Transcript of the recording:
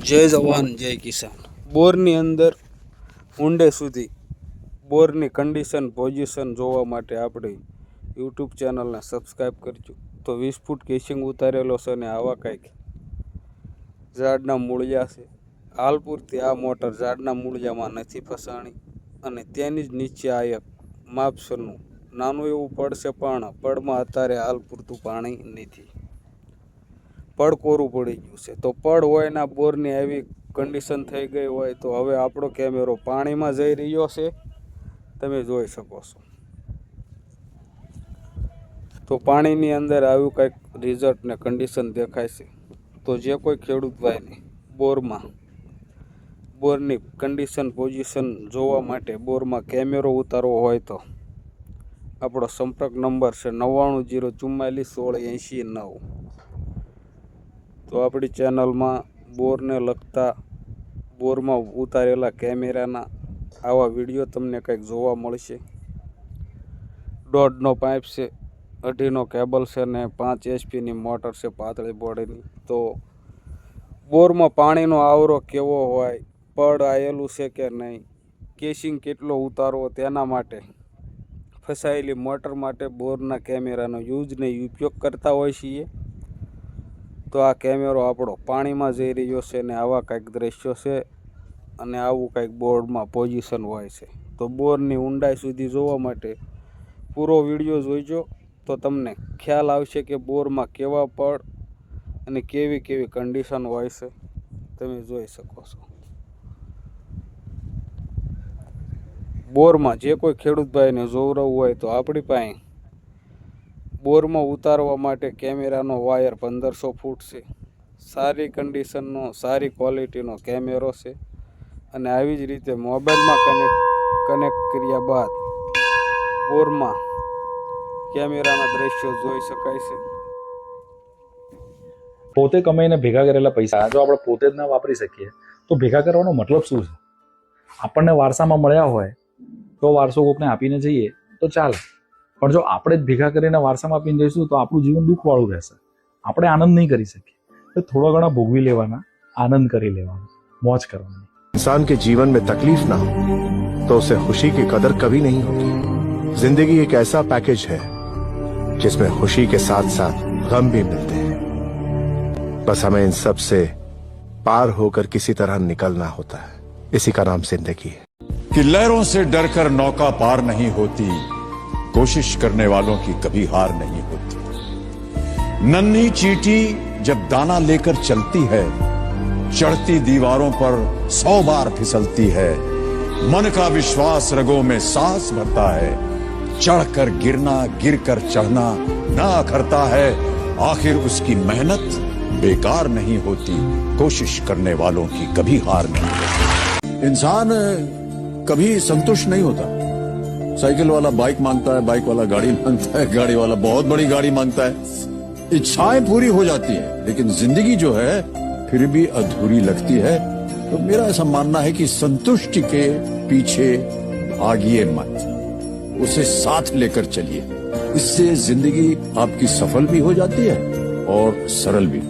જય જવાન જય કિસાન। બોરની અંદર ઊંડે સુધી બોરની કન્ડિશન પોઝિશન જોવા માટે આપણી યુટ્યુબ ચેનલને સબસ્ક્રાઈબ કરજો। તો 20 ફૂટ કેસિંગ ઉતારેલો છે અને આવા કંઈક ઝાડના મૂળિયા છે। હાલ પૂરતી આ મોટર ઝાડના મૂળિયામાં નથી ફસાણી અને તેની જ નીચે આ એક માપસરનું નાનું એવું પડ છે, પણ પડમાં અત્યારે હાલ પૂરતું પાણી નથી, પડ કોરું પડી ગયું છે। તો પડ હોય ના બોરની એવી કન્ડિશન થઈ ગઈ હોય તો હવે આપણો કેમેરો પાણીમાં જઈ રહ્યો છે, તમે જોઈ શકો છો। તો પાણીની અંદર આવ્યું કંઈક રિઝલ્ટ ને કન્ડિશન દેખાય છે। તો જે કોઈ ખેડૂત ભાઈને બોરની કન્ડિશન પોઝિશન જોવા માટે બોરમાં કેમેરો ઉતારવો હોય તો આપણો સંપર્ક નંબર છે 9904441689। તો આપણી ચેનલમાં બોરને લગતા બોરમાં ઉતારેલા કેમેરાના આવા વિડીયો તમને કંઈક જોવા મળશે। 1.5નો પાઇપ છે, 2.5નો કેબલ છે ને 5 HP મોટર છે પાતળી બોડીની। તો બોરમાં પાણીનો આવરો કેવો હોય, પડ આવેલું છે કે નહીં, કેસિંગ કેટલો ઉતારવો, તેના માટે ફસાયેલી મોટર માટે બોરના કેમેરાનો યુઝ ને ઉપયોગ કરતા હોય છીએ। તો આ કેમેરો આપણો પાણીમાં જઈ રહ્યો છે ને આવા કંઈક દ્રશ્યો છે અને આવું કંઈક બોર્ડમાં પોઝિશન હોય છે। તો બોરની ઊંડાઈ સુધી જોવા માટે પૂરો વિડીયો જોઈજો, તો તમને ખ્યાલ આવશે કે બોરમાં કેવા પડ અને કેવી કેવી કન્ડિશન હોય છે, તમે જોઈ શકો છો। બોરમાં જે કોઈ ખેડૂત ભાઈને જોવરાવું હોય તો આપણી પાસે બોરમાં ઉતારવા માટે કેમેરાનો વાયર 1500 ફૂટ છે, સારી કન્ડિશનનો સારી ક્વોલિટીનો કેમેરો છે અને આવી જ રીતે મોબાઈલમાં કનેક્ટ કર્યા બાદ બોરમાં કેમેરાના દ્રશ્યો જોઈ શકાય છે। પોતે કમાઈને ભેગા કરેલા પૈસા જો આપણે પોતે જ ના વાપરી શકીએ તો ભેગા કરવાનો મતલબ શું છે? આપણને વારસામાં મળ્યા હોય તો વારસો કોકને આપીને જઈએ તો ચાલે, પણ જો આપણે જ ભેગા કરીને વારસામાં આપીને જઈશું તો આપણું જીવન દુઃખવાળું રહેશે, આપણે આનંદ નહીં કરી શકીએ। તો થોડા ઘણા ભોગવી લેવાના, આનંદ કરી લેવાનો, મોજ કરવાની। इंसान के जीवन में तकलीफ ना हो तो उसे खुशी की कदर कभी नहीं होगी। जिंदगी एक ऐसा पैकेज है जिसमें खुशी के साथ साथ गम भी मिलते हैं, बस हमें इन सब से पार होकर किसी तरह निकलना होता है, इसी का नाम जिंदगी है। कि लहरों से डरकर नौका पार नहीं होती, कोशिश करने वालों की कभी हार नहीं होती। नन्ही चींटी जब दाना लेकर चलती है, चढ़ती दीवारों पर 100 बार फिसलती है। मन का विश्वास रगों में सांस भरता है, चढ़कर गिरना गिरकर चढ़ना ना करता है, आखिर उसकी मेहनत बेकार नहीं होती, कोशिश करने वालों की कभी हार नहीं होती। इंसान कभी संतुष्ट नहीं होता। साइकिल वाला बाइक मांगता है, बाइक वाला गाड़ी मांगता है, गाड़ी वाला बहुत बड़ी गाड़ी मांगता है। इच्छाएं पूरी हो जाती हैं, लेकिन जिंदगी जो है फिर भी अधूरी लगती है। तो मेरा ऐसा मानना है कि संतुष्टि के पीछे भागिए मत, उसे साथ लेकर चलिए, इससे जिंदगी आपकी सफल भी हो जाती है और सरल भी।